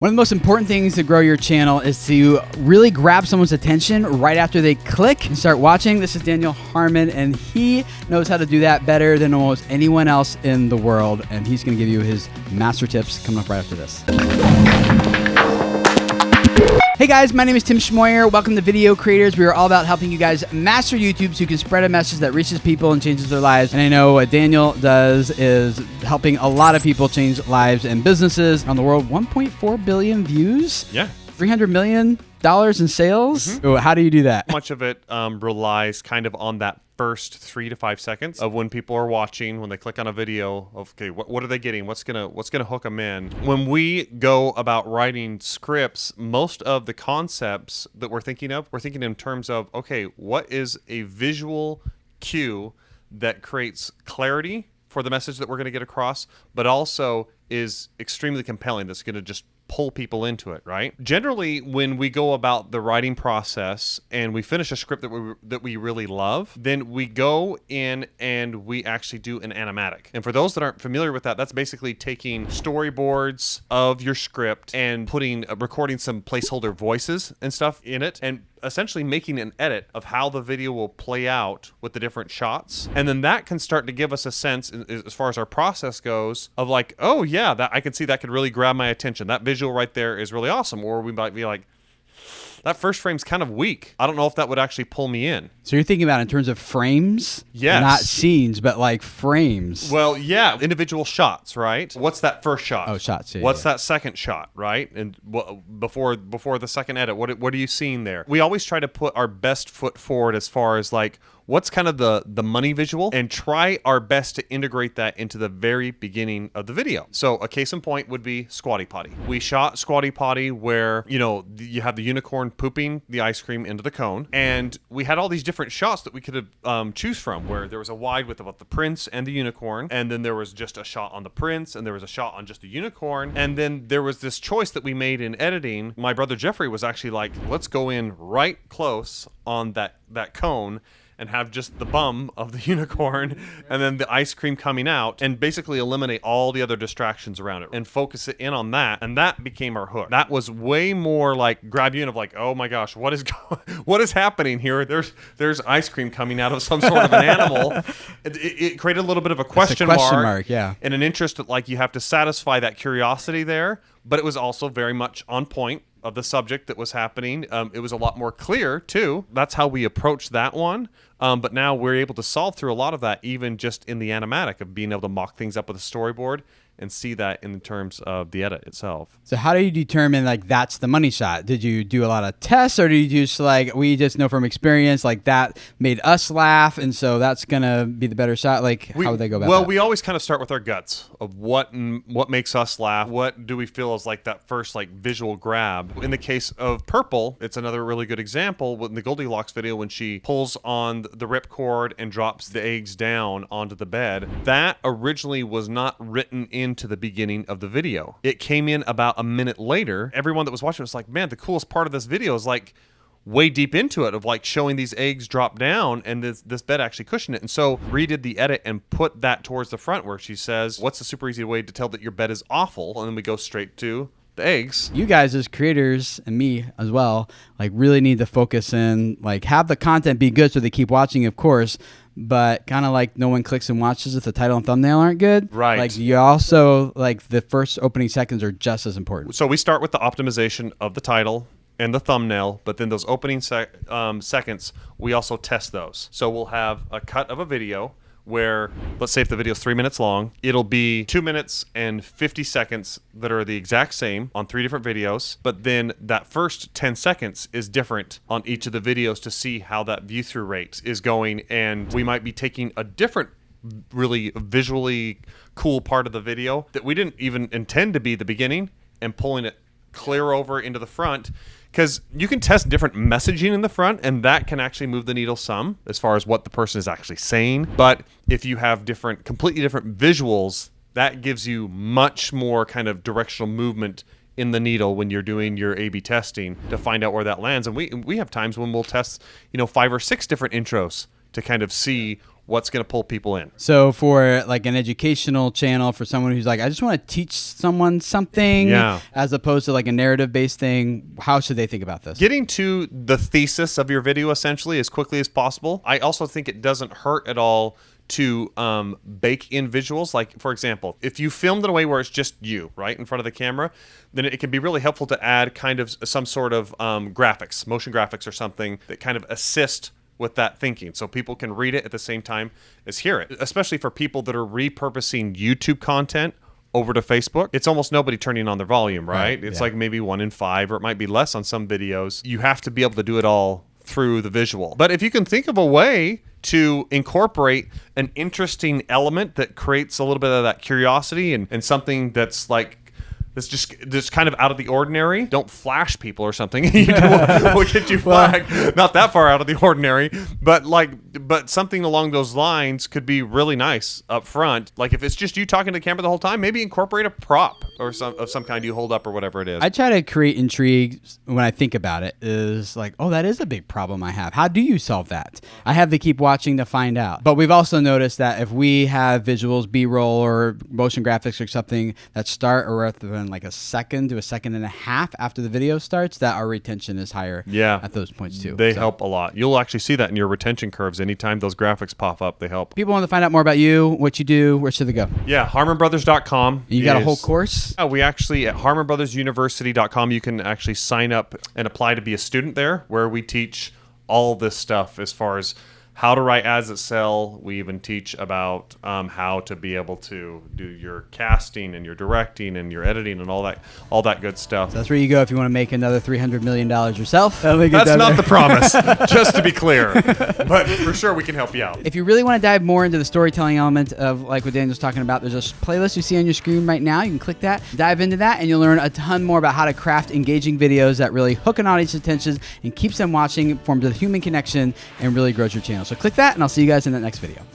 One of the most important things to grow your channel is to really grab someone's attention right after they click and start watching. This is Daniel Harmon, and he knows how to do that better than almost anyone else in the world. And he's going to give you his master tips coming up right after this. Hey guys, my name is Tim Schmoyer. Welcome to Video Creators. We are all about helping you guys master YouTube so you can spread a message that reaches people and changes their lives. And I know what Daniel does is helping a lot of people change lives and businesses around the world. 1.4 billion views. Yeah. $300 million in sales. Mm-hmm. How do you do that? Much of it relies kind of on that first 3 to 5 seconds of when people are watching, when they click on a video of, okay, what are they getting? What's gonna hook them in? When we go about writing scripts, most of the concepts that we're thinking in terms of, okay, what is a visual cue that creates clarity for the message that we're going to get across, but also is extremely compelling, that's going to just pull people into it, right? Generally, when we go about the writing process and we finish a script that we really love, then we go in and we actually do an animatic. And for those that aren't familiar with that, that's basically taking storyboards of your script and recording some placeholder voices and stuff in it, and essentially making an edit of how the video will play out with the different shots. And then that can start to give us a sense, as far as our process goes, of like, oh yeah, that I can see that could really grab my attention. That visual right there is really awesome. Or we might be like, that first frame's kind of weak. I don't know if that would actually pull me in. So you're thinking about it in terms of frames? Yes. Not scenes, but like frames. Well, yeah, individual shots, right? What's that first shot? Oh, shots, yeah. What's that second shot, right? And before the second edit, what are you seeing there? We always try to put our best foot forward as far as like, what's kind of the money visual, and try our best to integrate that into the very beginning of the video. So a case in point would be Squatty Potty. We shot Squatty Potty where, you have the unicorn pooping the ice cream into the cone, and we had all these different shots that we could have choose from, where there was a wide with about the prince and the unicorn, and then there was just a shot on the prince, and there was a shot on just the unicorn, and then there was this choice that we made in editing. My brother Jeffrey was actually like, let's go in right close on that cone and have just the bum of the unicorn and then the ice cream coming out, and basically eliminate all the other distractions around it and focus it in on that. And that became our hook. That was way more like grab you in of like, oh my gosh, what is happening here? There's ice cream coming out of some sort of an animal. It created a little bit of a question mark, yeah, and an interest that like you have to satisfy that curiosity there. But it was also very much on point of the subject that was happening. It was a lot more clear too. That's how we approached that one. But now we're able to solve through a lot of that, even just in the animatic of being able to mock things up with a storyboard and see that in terms of the edit itself. So how do you determine like that's the money shot? Did you do a lot of tests, or do you just like, we just know from experience like that made us laugh and so that's gonna be the better shot? Like how would they go about that? Well, we always kind of start with our guts of what makes us laugh. What do we feel is like that first like visual grab? In the case of Purple, it's another really good example in the Goldilocks video when she pulls on the ripcord and drops the eggs down onto the bed. That originally was not written into the beginning of the video. It came in about a minute later. Everyone that was watching was like, man, the coolest part of this video is like way deep into it of like showing these eggs drop down and this bed actually cushioned it. And so redid the edit and put that towards the front where she says, what's the super easy way to tell that your bed is awful? And then we go straight to the eggs. You guys as creators, and me as well, like really need to focus in, like have the content be good so they keep watching, of course, but kind of like no one clicks and watches if the title and thumbnail aren't good. Right. Like you also, like the first opening seconds are just as important. So we start with the optimization of the title and the thumbnail, but then those opening seconds, we also test those. So we'll have a cut of a video where, let's say if the video is 3 minutes long, it'll be 2 minutes and 50 seconds that are the exact same on 3 different videos, but then that first 10 seconds is different on each of the videos to see how that view-through rate is going, and we might be taking a different really visually cool part of the video that we didn't even intend to be the beginning and pulling it clear over into the front. Because you can test different messaging in the front, and that can actually move the needle some as far as what the person is actually saying. But if you have completely different visuals, that gives you much more kind of directional movement in the needle when you're doing your A/B testing to find out where that lands. And we have times when we'll test 5 or 6 different intros to kind of see what's going to pull people in. So for like an educational channel, for someone who's like, I just want to teach someone something, as opposed to like a narrative-based thing, how should they think about this? Getting to the thesis of your video essentially as quickly as possible. I also think it doesn't hurt at all to bake in visuals. Like, for example, if you filmed in a way where it's just you, right, in front of the camera, then it can be really helpful to add kind of some sort of graphics, motion graphics or something that kind of assist with that thinking, so people can read it at the same time as hear it, especially for people that are repurposing YouTube content over to Facebook. It's almost nobody turning on their volume, right? It's like maybe 1 in 5, or it might be less on some videos. You have to be able to do it all through the visual. But if you can think of a way to incorporate an interesting element that creates a little bit of that curiosity and something that's like, that's just kind of out of the ordinary. Don't flash people or something. We'll get you flagged. Not that far out of the ordinary, but something along those lines could be really nice up front. Like if it's just you talking to the camera the whole time, maybe incorporate a prop or some kind you hold up or whatever it is. I try to create intrigue when I think about it. Is like, oh, that is a big problem I have. How do you solve that? I have to keep watching to find out. But we've also noticed that if we have visuals, B-roll, or motion graphics or something that start or than like a second to a second and a half after the video starts, that our retention is higher at those points too. They help a lot. You'll actually see that in your retention curves. Anytime those graphics pop up, they help. People want to find out more about you, what you do, where should they go? Yeah, HarmonBrothers.com. You got a whole course? We actually, at HarmonBrothersUniversity.com, you can actually sign up and apply to be a student there, where we teach all this stuff as far as how to write ads that sell. We even teach about how to be able to do your casting and your directing and your editing and all that good stuff. So that's where you go if you want to make another $300 million yourself. That's not the promise, just to be clear. But for sure, we can help you out. If you really want to dive more into the storytelling element of like what Daniel's talking about, there's a playlist you see on your screen right now. You can click that, dive into that, and you'll learn a ton more about how to craft engaging videos that really hook an audience's attention and keeps them watching, forms a human connection, and really grows your channel. So click that, and I'll see you guys in the next video.